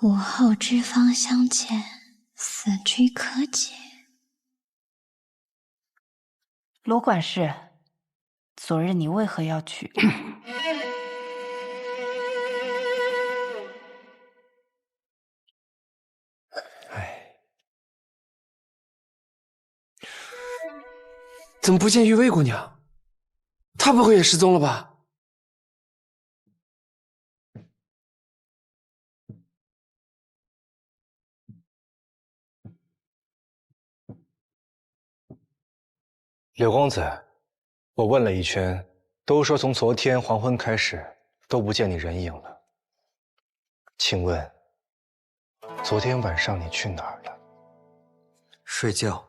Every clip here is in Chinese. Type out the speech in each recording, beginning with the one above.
午后之方相见，死居可解。罗管事，昨日你为何要去？怎么不见玉薇姑娘？她不会也失踪了吧？柳公子，我问了一圈，都说从昨天黄昏开始都不见你人影了。请问，昨天晚上你去哪儿了？睡觉。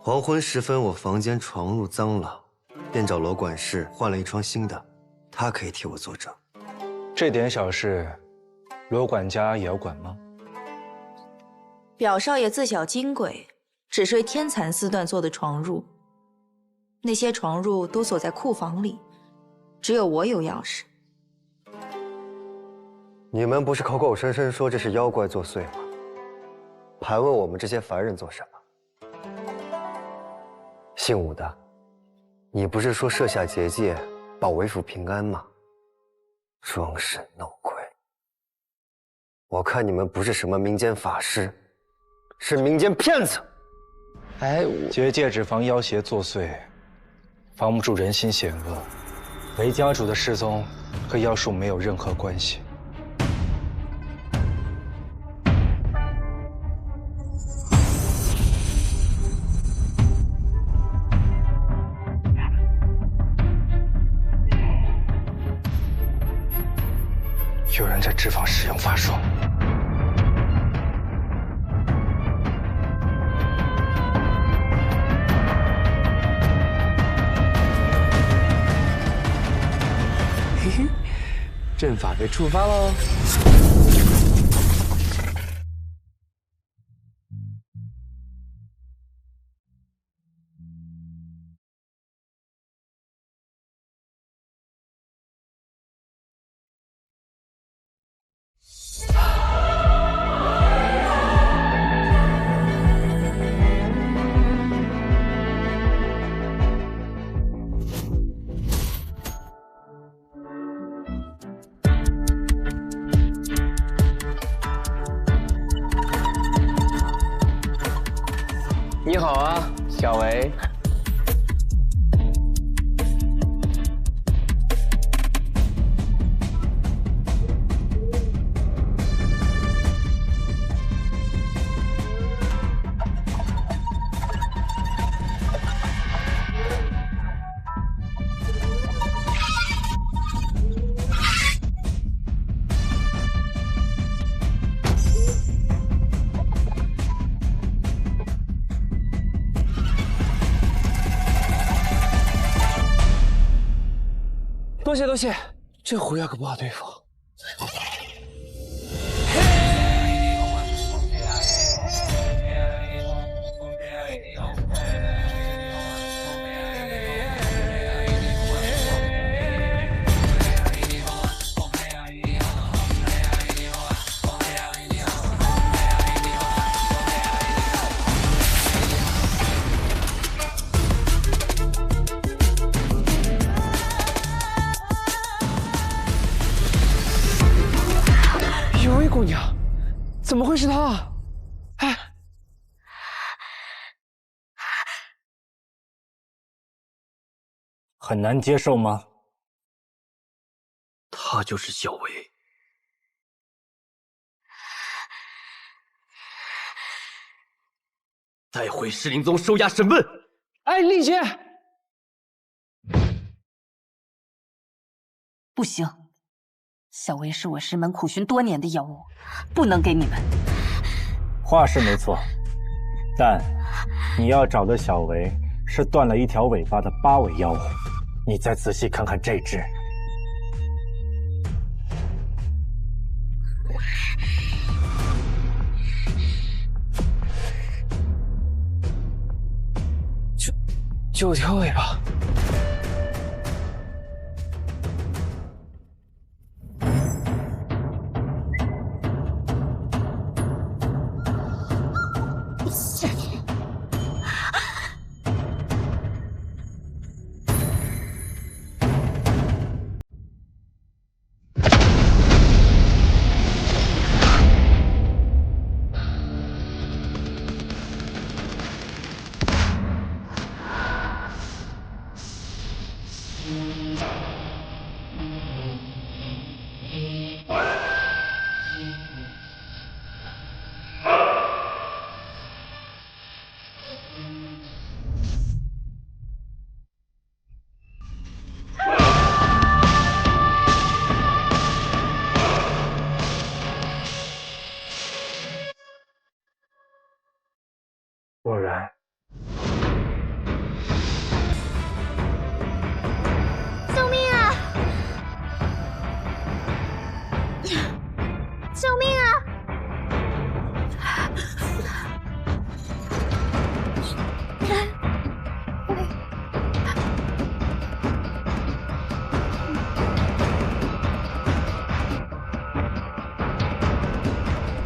黄昏时分，我房间床褥脏了，便找罗管事换了一床新的，他可以替我作证。这点小事，罗管家也要管吗？表少爷自小金贵，只睡天蚕丝缎做的床褥，那些床褥都锁在库房里，只有我有钥匙。你们不是口口声声说这是妖怪作祟吗？盘问我们这些凡人做什么？姓武的，你不是说设下结界，保为府平安吗？装神弄鬼！我看你们不是什么民间法师，是民间骗子！哎，结界只防妖邪作祟，防不住人心险恶。韦家主的失踪和妖术没有任何关系。有人在织坊使用法术。嘿嘿，阵法被触发喽！你好啊，小维。多谢多谢，这狐妖可不好对付。姑娘，怎么会是她？哎，很难接受吗？她就是小薇。带回石灵宗收押审问。哎，丽姐，不行。小薇是我师门苦寻多年的妖物，不能给你们。话是没错，但你要找的小维是断了一条尾巴的8尾妖物，你再仔细看看这只。9条尾巴。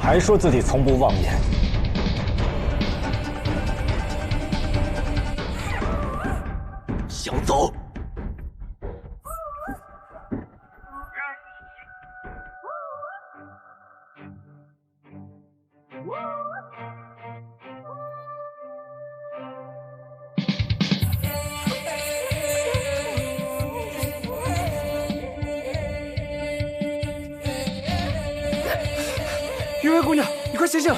还说自己从不妄言。想走？雨薇姑娘，你快醒醒！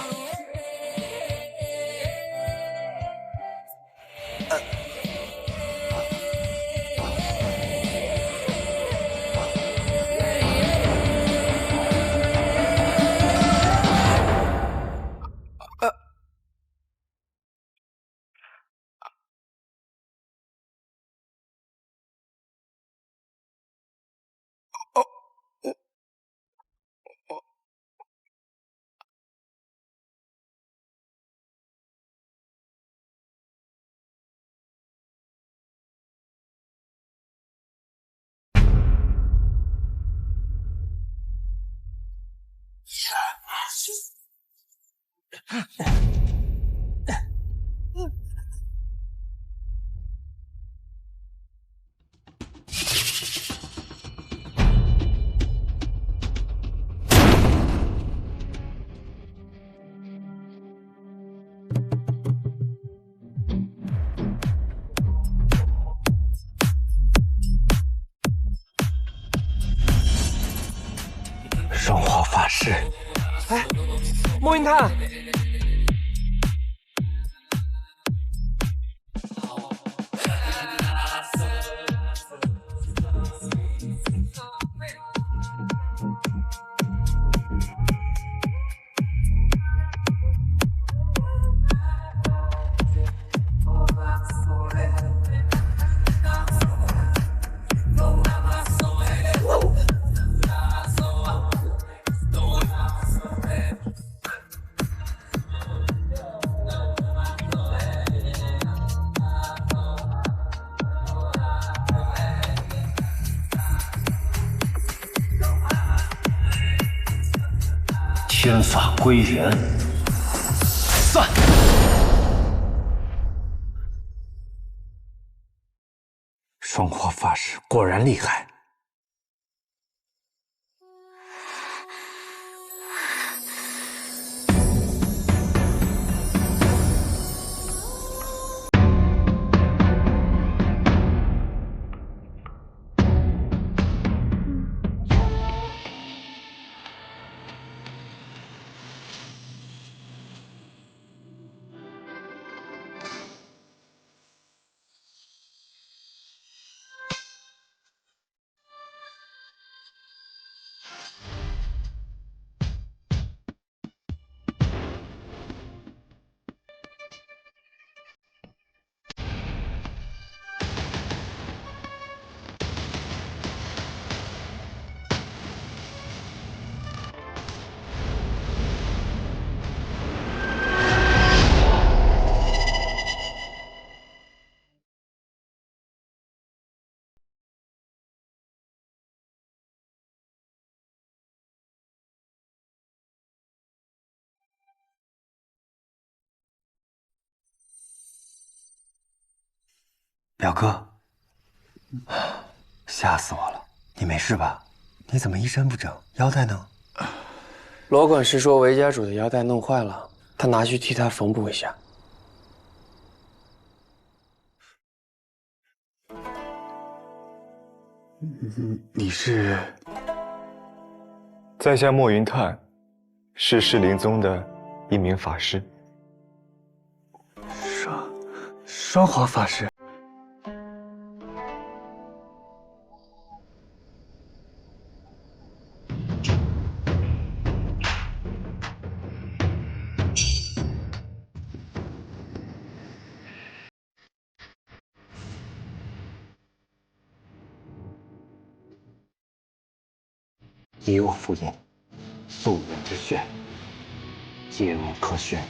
双花法师，哎，莫云叹，天法归元，散。双花法师果然厉害。表哥，吓死我了！你没事吧？你怎么衣衫不整？腰带呢？罗管事说韦家主的腰带弄坏了，他拿去替他缝补一下。你是？在下莫云叹，是适灵宗的一名法师。双华法师。以我复印，素人之血，皆无可选。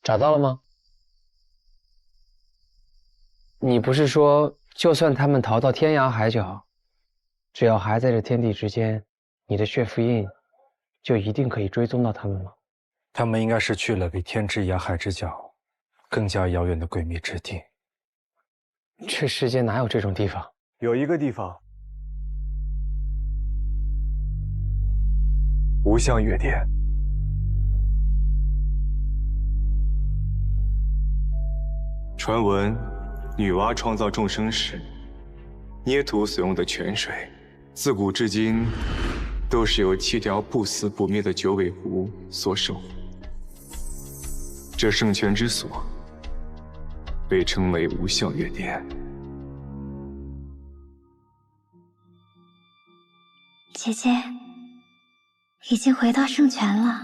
找到了吗？你不是说，就算他们逃到天涯海角，只要还在这天地之间，你的血符印就一定可以追踪到他们吗？他们应该是去了比天之涯海之角更加遥远的诡秘之地。这世间哪有这种地方？有一个地方，无相月殿。传闻，女娲创造众生时，捏土所用的泉水，自古至今都是由7条不死不灭的九尾狐所守护。这圣泉之所，被称为无相月殿。姐姐已经回到圣泉了，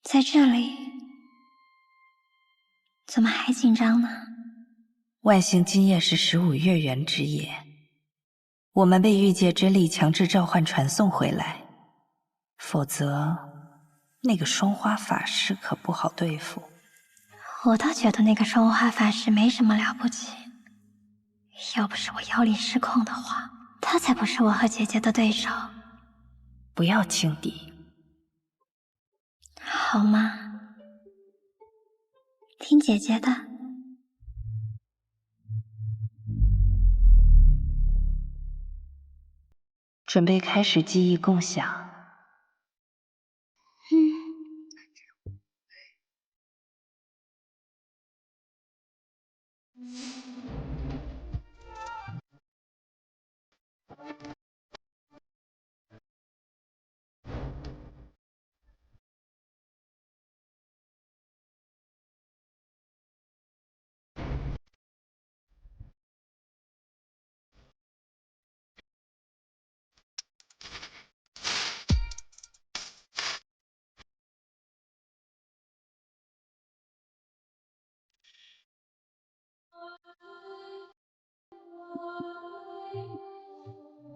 在这里怎么还紧张呢？万幸今夜是15月圆之夜，我们被玉界之力强制召唤传送回来，否则那个双花法师可不好对付。我倒觉得那个双花法师没什么了不起，要不是我妖力失控的话，他才不是我和姐姐的对手。不要轻敌，好吗？听姐姐的。准备开始记忆共享。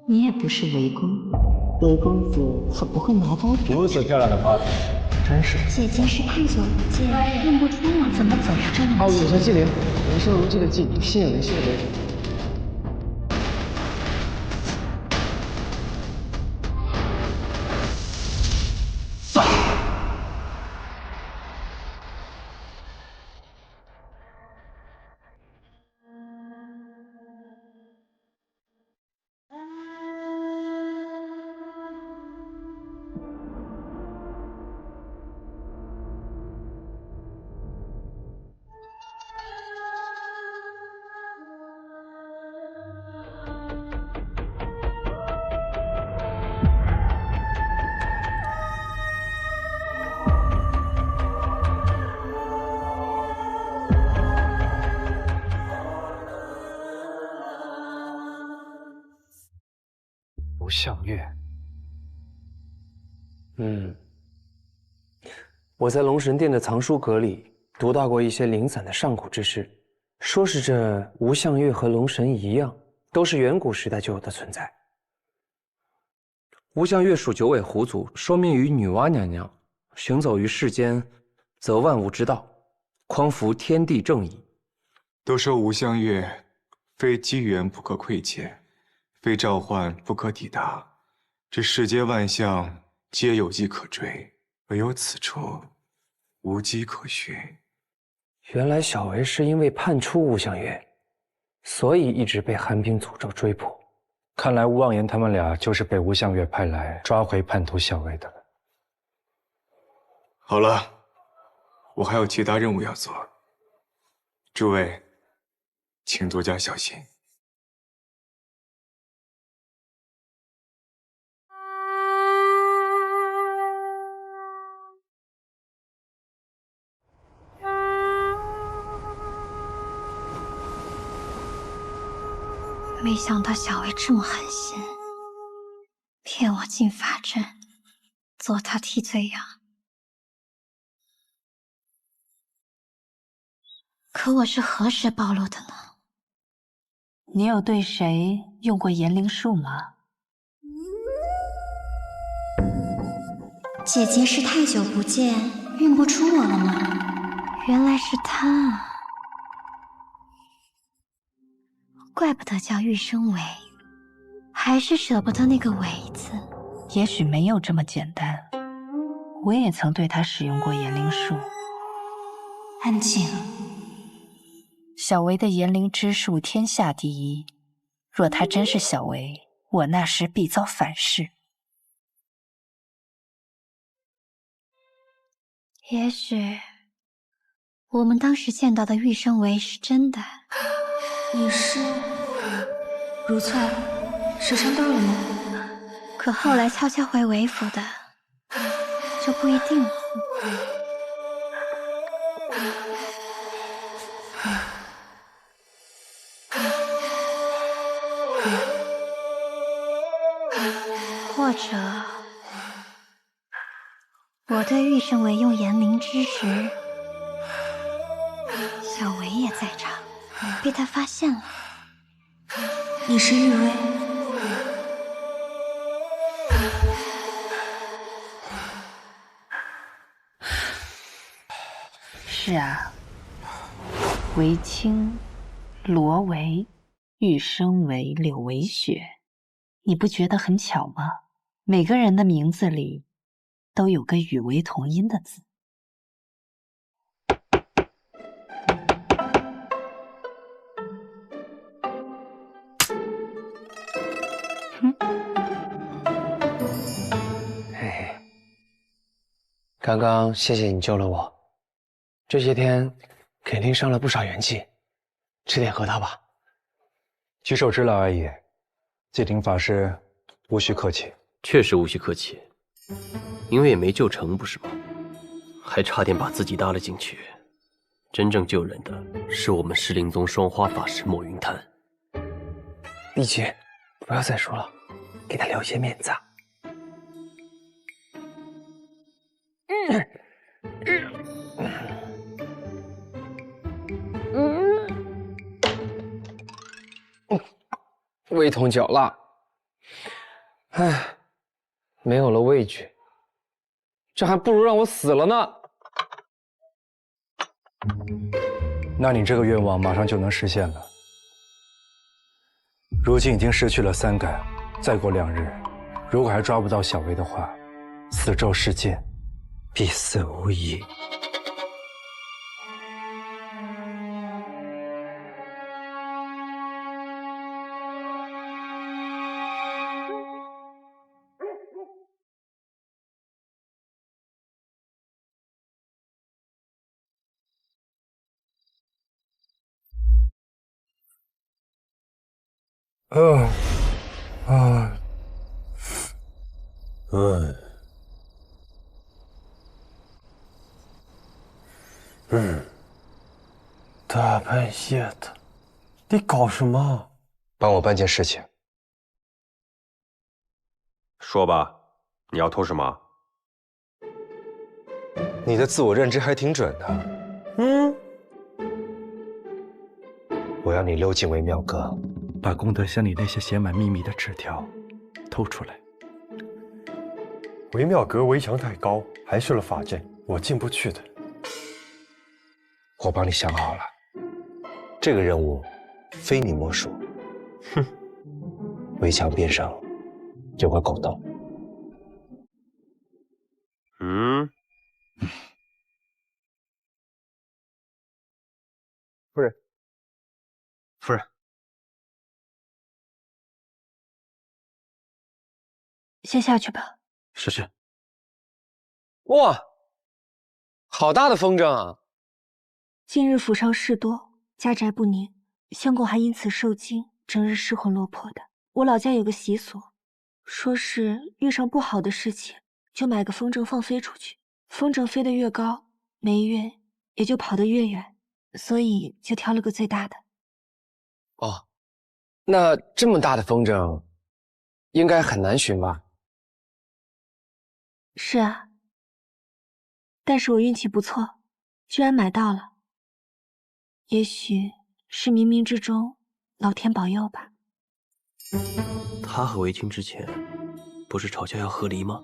你也不是韦公，韦公子可不会拿刀。如此漂亮的花瓶，真是……姐姐是太久不见，认不出我，怎么走得这么近？有神祭灵，人生如祭的祭，心有灵，心有灵。无相月。我在龙神殿的藏书阁里读到过一些零散的上古之事，说是这无相月和龙神一样，都是远古时代就有的存在。无相月属九尾狐族，受命于女娲娘娘，行走于世间，则万物之道，匡扶天地正义。都说无相月，非机缘不可窥见，非召唤不可抵达。这世间万象，皆有迹可追，唯有此处，无迹可寻。原来小维是因为叛出无相月，所以一直被寒冰诅咒追捕。看来吴望言他们俩就是被无相月派来抓回叛徒小薇的。好了，我还有其他任务要做，诸位，请多加小心。没想到小薇这么狠心，骗我进法阵，做他替罪羊。可我是何时暴露的呢？你有对谁用过言灵术吗？姐姐是太久不见，认不出我了吗？原来是他啊，怪不得叫玉生为，还是舍不得那个为字。也许没有这么简单，我也曾对他使用过言灵术。安静。小维的言灵之术天下第一，若他真是小维，我那时必遭反噬。也许我们当时见到的玉生为是真的。你是如翠，手上到了吗？可后来悄悄回为府的，就不一定了。或者，我对玉生为用言灵之时，小维也在场，被他发现了。你是玉薇。是啊，韦青、罗维、玉生为、柳为雪，你不觉得很巧吗？每个人的名字里都有个与为同音的字。嘿嘿，刚刚谢谢你救了我，这些天肯定伤了不少元气，吃点核桃吧。举手之劳而已，戒灵法师无需客气。确实无需客气，因为也没救成，不是吗？还差点把自己搭了进去。真正救人的是我们石灵宗双花法师莫云潭。丽姐，不要再说了，给他留些面子啊。胃痛绞辣，唉，没有了味觉，这还不如让我死了呢。那你这个愿望马上就能实现了。如今已经失去了3感，再过2日，如果还抓不到小薇的话，4周世界必死无疑。大半夜的，你搞什么？帮我办件事情。说吧，你要偷什么？你的自我认知还挺准的。我要你溜进为妙阁，把功德箱里那些写满秘密的纸条偷出来。为妙阁围墙太高，还是了法阵，我进不去的。我帮你想好了，这个任务非你莫属。哼，围墙边上有个狗洞。夫人，夫人，先下去吧。是。哇，好大的风筝啊！近日府上事多，家宅不宁，相公还因此受惊，整日失魂落魄的。我老家有个习俗，说是遇上不好的事情，就买个风筝放飞出去，风筝飞得越高，霉运也就跑得越远，所以就挑了个最大的。哦，那这么大的风筝，应该很难寻吧？是啊，但是我运气不错，居然买到了。也许是冥冥之中老天保佑吧。他和韦青之前不是吵架要和离吗？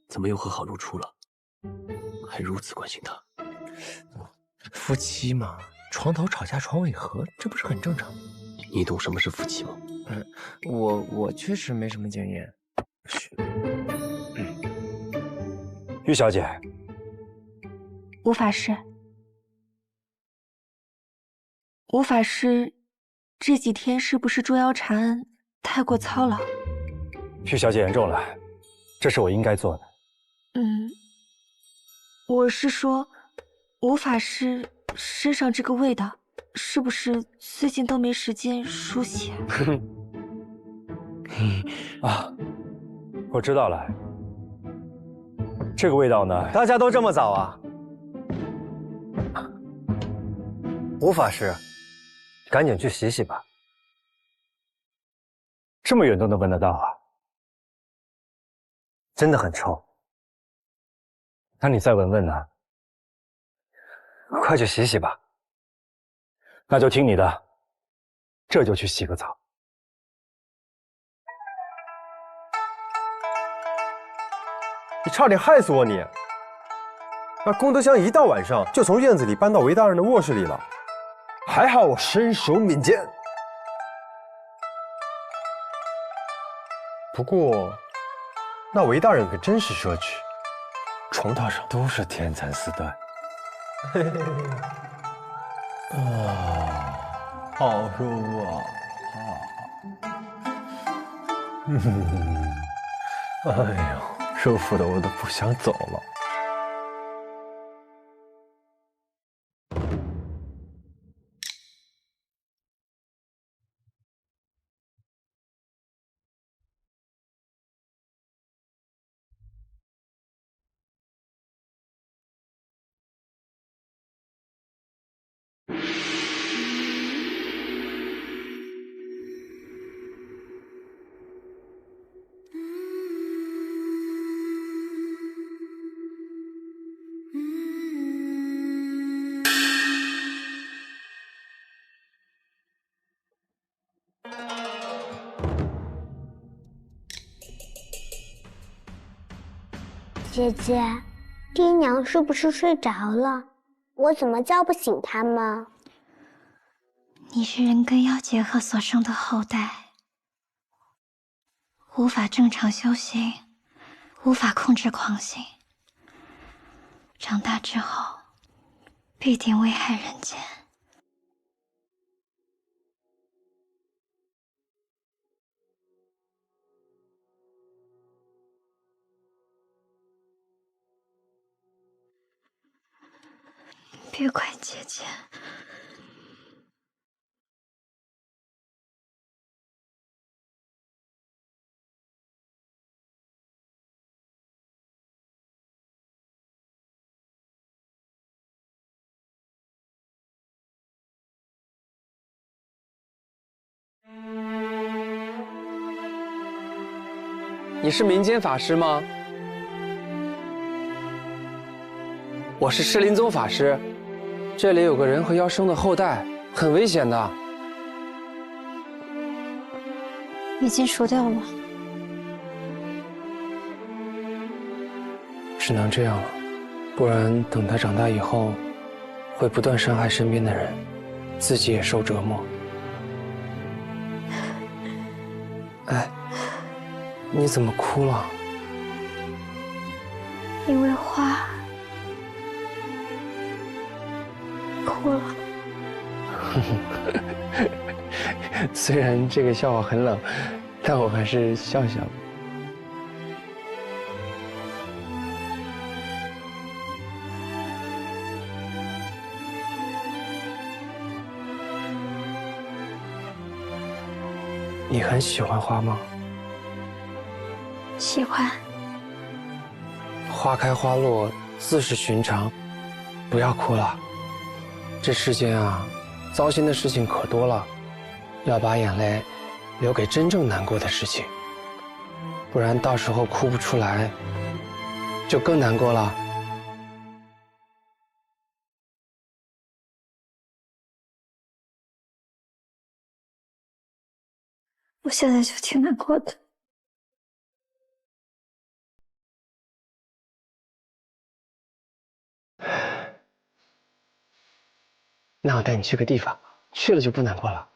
怎么又和好如初了？还如此关心他？夫妻嘛，床头吵架床尾和，这不是很正常？你懂什么是夫妻吗？我确实没什么经验。玉小姐，吴法师，吴法师，这几天是不是捉妖禅恩太过操劳？玉小姐言重了，这是我应该做的。我是说，吴法师身上这个味道，是不是最近都没时间梳洗？啊，我知道了。这个味道呢？大家都这么早啊？吴法师，赶紧去洗洗吧。这么远都能闻得到啊？真的很臭。那你再闻闻呢？快去洗洗吧。那就听你的，这就去洗个澡。你差点害死我你！那功德箱一到晚上就从院子里搬到韦大人的卧室里了，还好我身手敏捷。不过，那韦大人可真是奢侈，床榻上都是天蚕丝缎。嘿嘿嘿，啊，好舒服啊！哎呦。舒服的我都不想走了。姐姐，爹娘是不是睡着了？我怎么叫不醒他们？你是人跟妖结合所生的后代，无法正常修行，无法控制狂性，长大之后必定危害人间。别怪姐姐。你是民间法师吗？我是狮灵宗法师，这里有个人和妖生的后代，很危险的。已经除掉了。只能这样了，不然等他长大以后，会不断伤害身边的人，自己也受折磨。哎，你怎么哭了？因为花哭了。虽然这个笑话很冷，但我还是笑笑。你很喜欢花吗？喜欢。花开花落，自是寻常。不要哭了，这世间啊，糟心的事情可多了，要把眼泪留给真正难过的事情，不然到时候哭不出来，就更难过了。我现在就挺难过的。那我带你去个地方，去了就不难过了。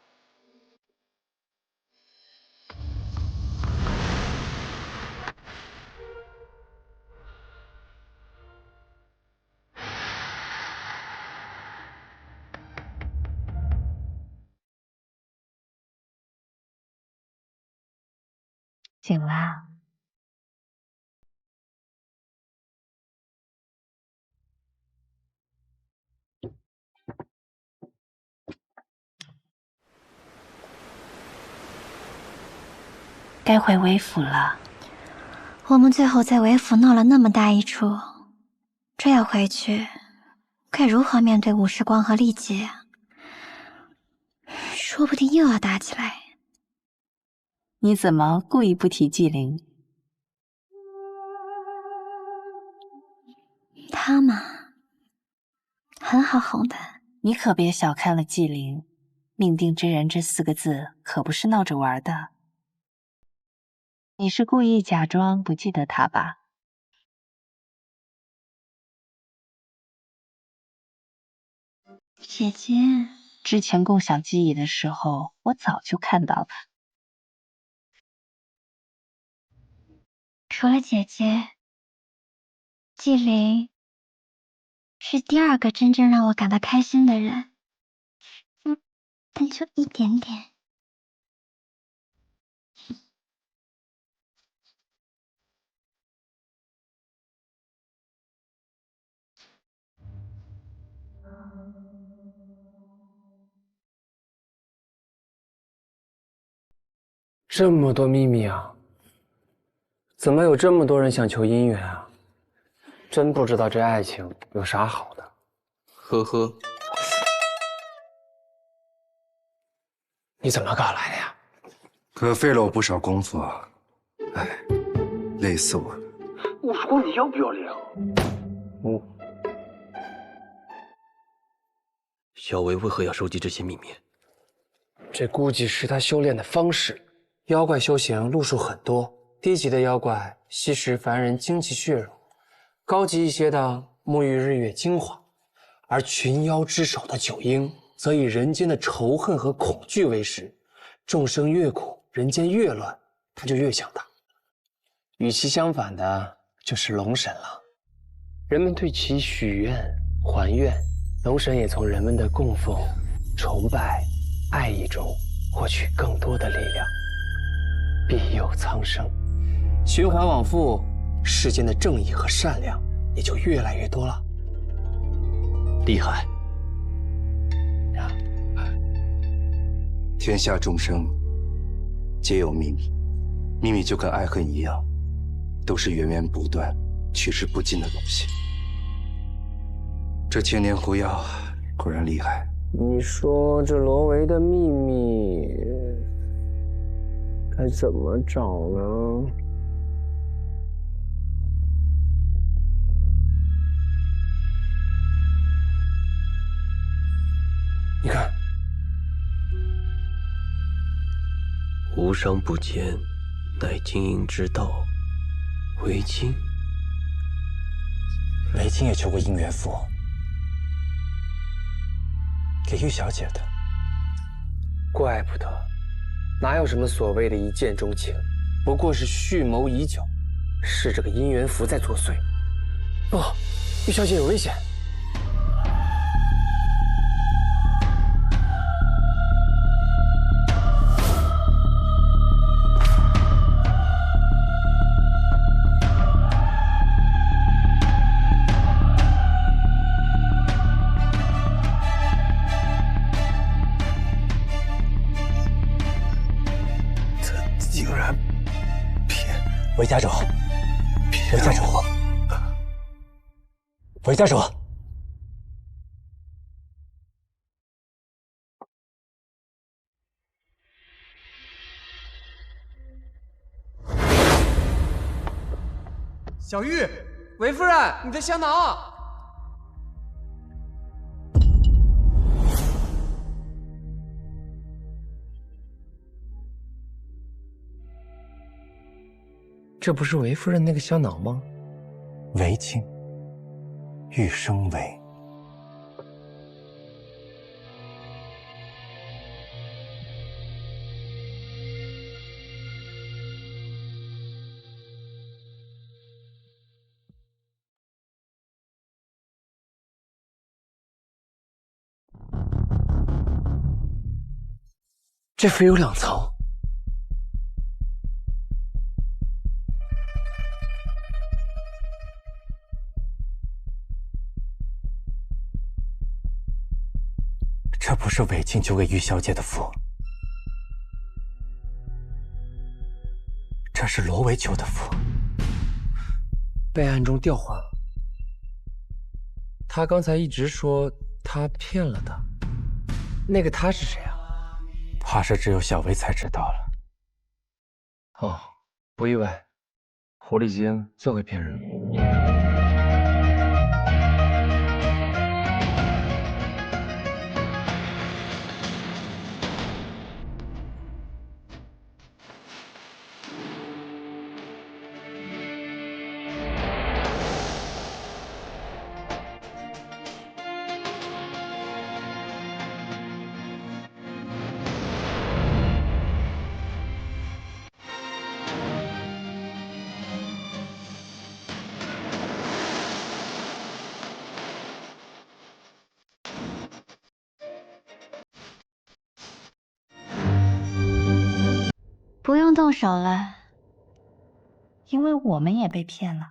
醒啦。该回韦府了。我们最后在韦府闹了那么大一出，这要回去，该如何面对武时光和丽姐啊？说不定又要打起来。你怎么故意不提纪灵？他嘛，很好哄的。你可别小看了纪灵，命定之人这4个字可不是闹着玩的。你是故意假装不记得他吧？姐姐，之前共享记忆的时候，我早就看到了。除了姐姐，纪灵是第2个真正让我感到开心的人。但就一点点。这么多秘密啊！怎么有这么多人想求姻缘啊？真不知道这爱情有啥好的。呵呵，你怎么搞来的呀？可费了我不少功夫啊！哎，累死我了。我说你要不要脸啊？小维为何要收集这些秘密？这估计是他修炼的方式。妖怪修行路数很多，低级的妖怪吸食凡人精气血肉，高级一些的沐浴日月精华，而群妖之首的九婴则以人间的仇恨和恐惧为食。众生越苦，人间越乱，他就越强大。与其相反的就是龙神了，人们对其许愿还愿，龙神也从人们的供奉、崇拜、爱意中获取更多的力量。庇佑苍生，循环往复，世间的正义和善良也就越来越多了。厉害！天下众生皆有秘密，秘密就跟爱恨一样，都是源源不断、取之不尽的东西。这千年狐妖果然厉害。你说这罗维的秘密该怎么找呢？你看，无商不奸，乃经营之道。韦青，韦青也求过姻缘符，给玉小姐的。怪不得。哪有什么所谓的一见钟情，不过是蓄谋已久，是这个姻缘符在作祟。不，玉小姐有危险。韦家主，韦家主，韦家主，小玉，韦夫人，你的香囊。这不是韦夫人那个香囊吗？韦青，玉生韦。这符有2层。这不是韦静交给玉小姐的符，这是罗维求的符，被暗中调换了。他刚才一直说他骗了他，那个他是谁啊？怕是只有小薇才知道了。哦，不意外，狐狸精最会骗人。不用动手了，因为我们也被骗了。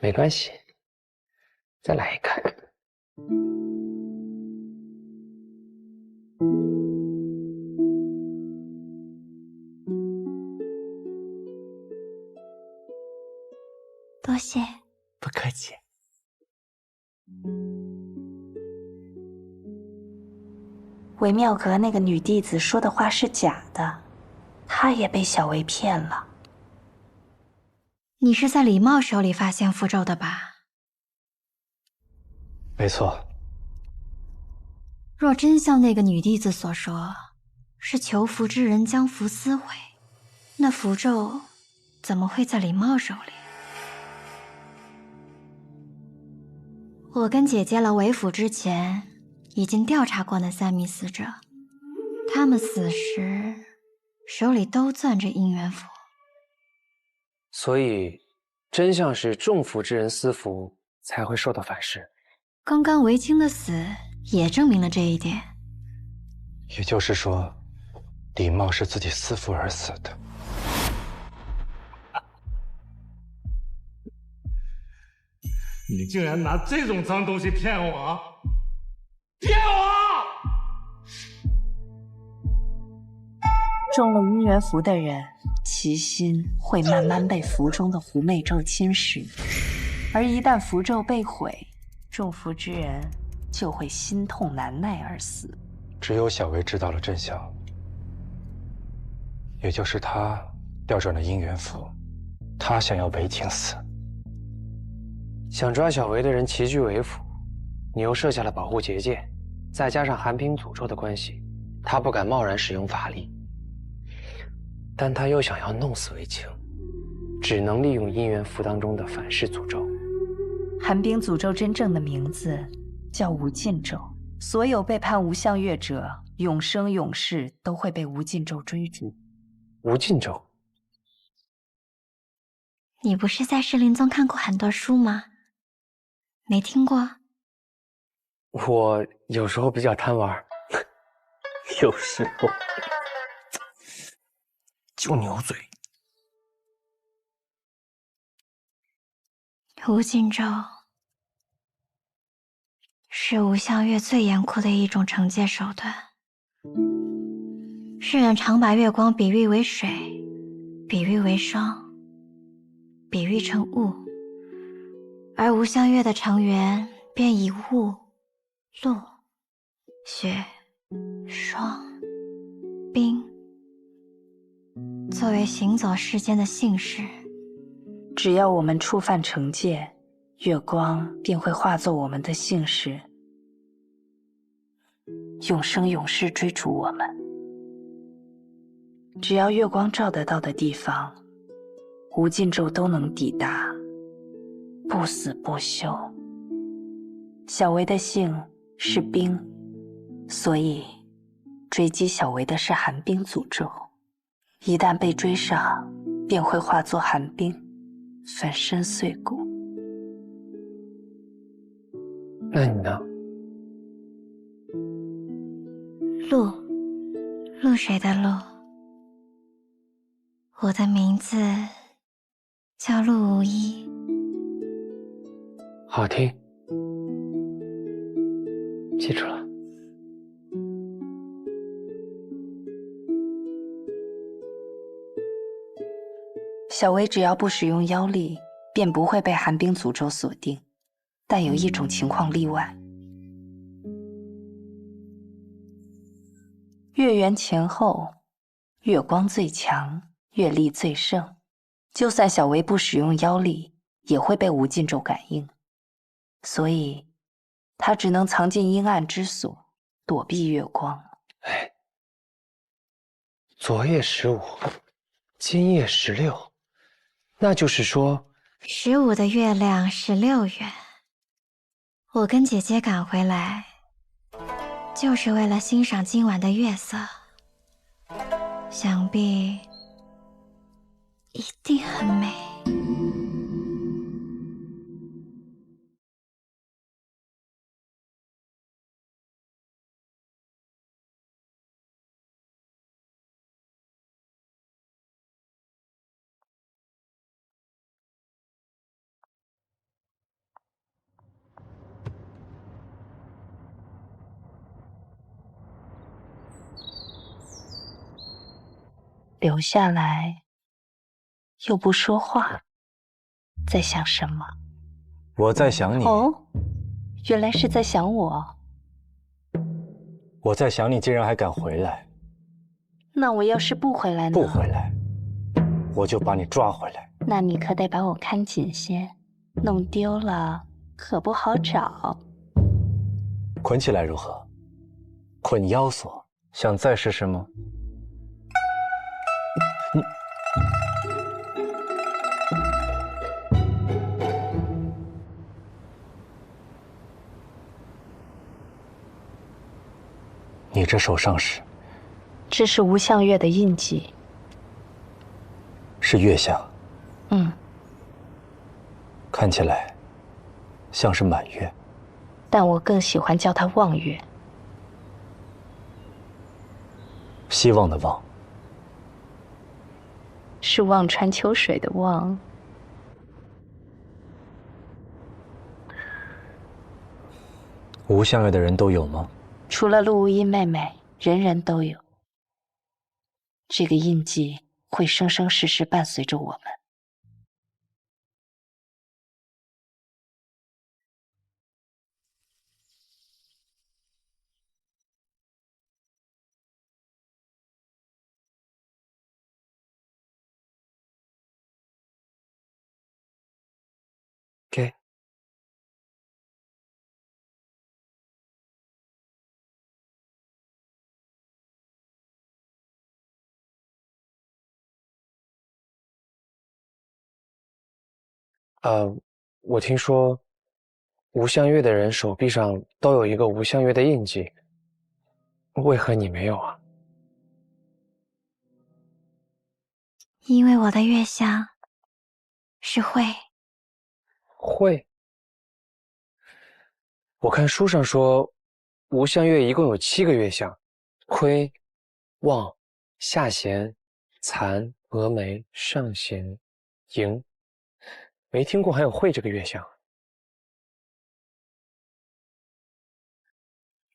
没关系，再来一个。多谢。不客气。韦妙阁那个女弟子说的话是假的，她也被小薇骗了。你是在李茂手里发现符咒的吧？没错。若真像那个女弟子所说，是求符之人将符撕毁，那符咒怎么会在李茂手里？我跟姐姐了韦府之前，已经调查过那3名死者，他们死时手里都攥着姻缘符。所以，真相是中符之人撕符才会受到反噬。刚刚韦青的死也证明了这一点。也就是说，李茂是自己撕符而死的。你竟然拿这种脏东西骗我！骗我！中了姻缘符的人，其心会慢慢被符中的狐媚咒侵蚀，而一旦符咒被毁，中符之人就会心痛难耐而死。只有小薇知道了真相，也就是她调转了姻缘符，她想要韦景死。想抓小薇的人齐聚韦府，你又设下了保护结界，再加上寒冰诅咒的关系，他不敢贸然使用法力。但他又想要弄死韦青，只能利用姻缘符当中的反噬诅咒。寒冰诅咒真正的名字叫无尽咒，所有背叛吴相月者，永生永世都会被无尽咒追逐。无尽咒？你不是在士林宗看过很多书吗？没听过？我有时候比较贪玩。有时候就牛嘴。无尽咒是吴相月最严酷的一种惩戒手段。世人常把月光比喻为水，比喻为霜，比喻成雾，而吴相月的成员便以雾、露、雪、霜、冰作为行走世间的信使。只要我们触犯惩戒，月光便会化作我们的信使，永生永世追逐我们。只要月光照得到的地方，无尽咒都能抵达，不死不休。小维的姓是冰，所以追击小维的是寒冰诅咒。一旦被追上，便会化作寒冰，粉身碎骨。那你呢？露水的露。我的名字叫陆无一。好听，记住了。小维只要不使用妖力，便不会被寒冰诅咒锁定，但有一种情况例外。月圆前后，月光最强，月力最盛，就算小维不使用妖力，也会被无尽咒感应，所以他只能藏进阴暗之所，躲避月光。昨夜15，今夜16，那就是说15的月亮16圆。我跟姐姐赶回来，就是为了欣赏今晚的月色，想必一定很美。留下来，又不说话，在想什么？我在想你。哦，原来是在想我。我在想你竟然还敢回来。那我要是不回来呢？不回来，我就把你抓回来。那你可得把我看紧些，弄丢了可不好找。捆起来如何？捆腰锁。想再试试吗？你这手上是？这是无相月的印记。是月相。嗯。看起来像是满月，但我更喜欢叫它望月。希望的望。是望穿秋水的望。无相月的人都有吗？除了陆无一妹妹，人人都有。这个印记会生生世世伴随着我们。给。我听说无相月的人手臂上都有一个无相月的印记，为何你没有啊？因为我的月相是慧。慧？我看书上说，无相月一共有7个月相：亏、望、下弦、残、峨眉、上弦、迎。没听过还有慧这个月相。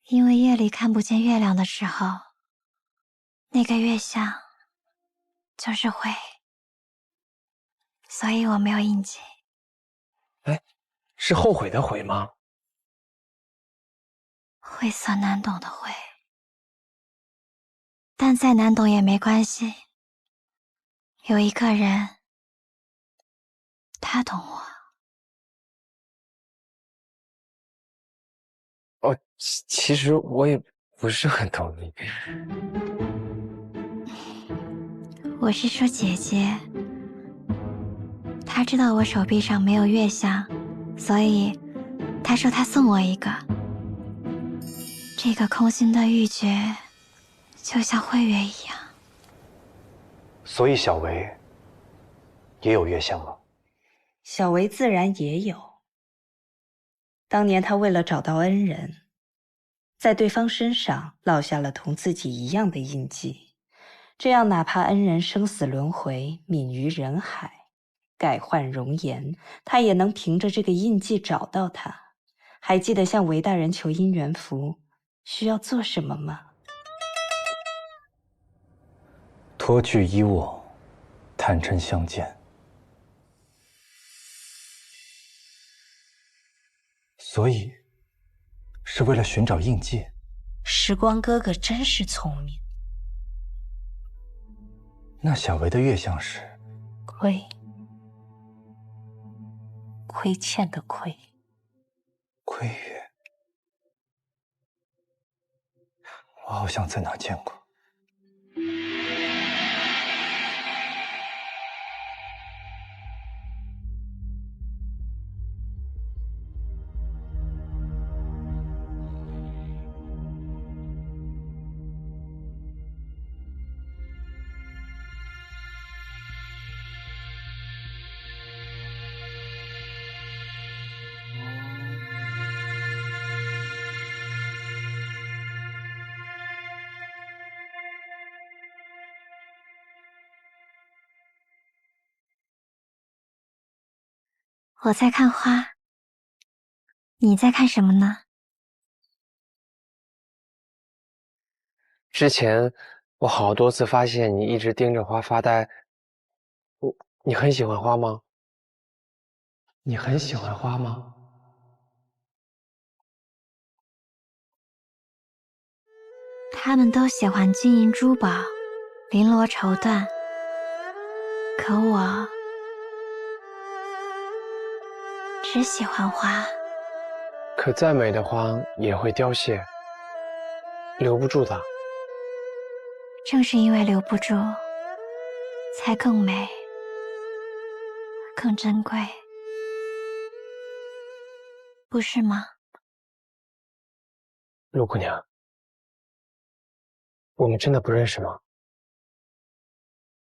因为夜里看不见月亮的时候，那个月相就是慧，所以我没有印记。哎，是后悔的悔吗？晦涩难懂的晦，但再难懂也没关系，有一个人，他懂我。其实我也不是很懂你。我是说姐姐，她知道我手臂上没有月相，所以她说她送我一个。这个空心的玉珏，就像慧月一样。所以小维也有月相了。小维自然也有。当年他为了找到恩人，在对方身上烙下了同自己一样的印记，这样哪怕恩人生死轮回，泯于人海，改换容颜，他也能凭着这个印记找到他。还记得向韦大人求姻缘符需要做什么吗？脱去衣我，坦诚相见。所以，是为了寻找印记。时光哥哥真是聪明。那小维的月相是亏，亏欠的亏。亏月，我好像在哪见过。我在看花，你在看什么呢？之前我好多次发现你一直盯着花发呆。你很喜欢花吗？你很喜欢花吗？他们都喜欢金银珠宝、绫罗绸缎，可我只喜欢花。可再美的花也会凋谢，留不住的。正是因为留不住，才更美，更珍贵，不是吗？陆姑娘，我们真的不认识吗？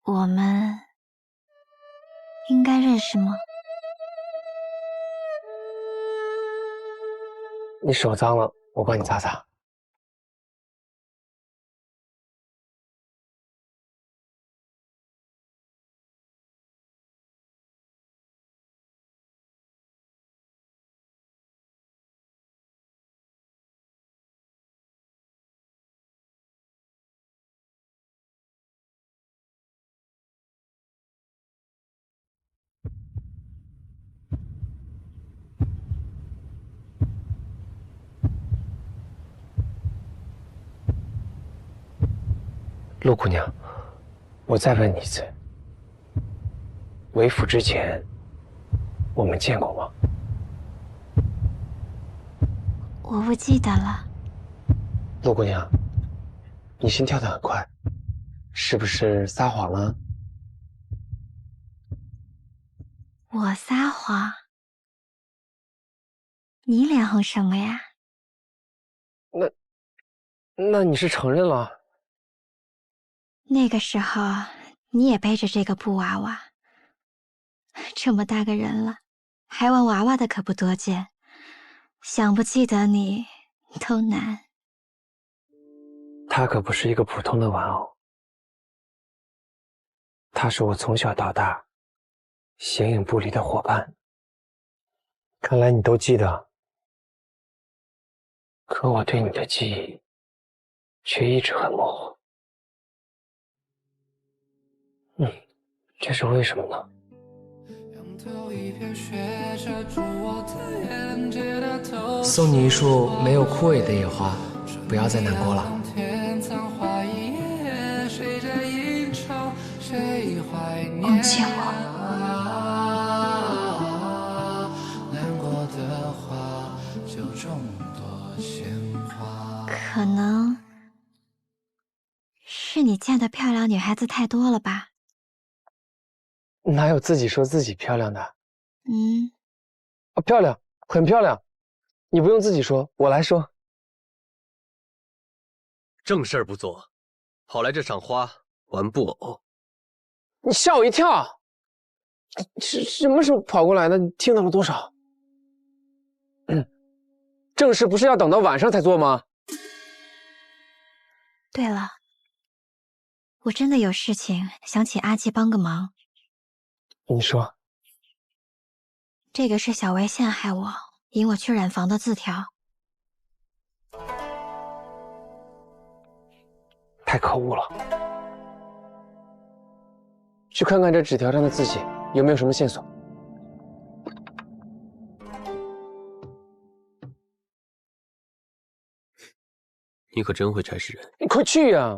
我们应该认识吗？你手脏了，我帮你擦擦。陆姑娘，我再问你一次，为府之前，我们见过吗？我不记得了。陆姑娘，你心跳得很快，是不是撒谎了？我撒谎？你脸红什么呀？那你是承认了？那个时候你也背着这个布娃娃，这么大个人了，还玩娃娃的可不多见，想不记得你都难。他可不是一个普通的玩偶，他是我从小到大形影不离的伙伴。看来你都记得，可我对你的记忆却一直很模糊。这是为什么呢？送你一束没有枯萎的野花，不要再难过了。忘记我。可能是你见的漂亮女孩子太多了吧？哪有自己说自己漂亮的？漂亮，很漂亮。你不用自己说，我来说。正事儿不做，跑来这赏花玩布偶。你吓我一跳！什么时候跑过来的？你听到了多少？正事不是要等到晚上才做吗？对了，我真的有事情想请阿季帮个忙。你说。这个是小薇陷害我，引我去染房的字条。太可恶了！去看看这纸条上的字迹，有没有什么线索？你可真会差事人！你快去呀！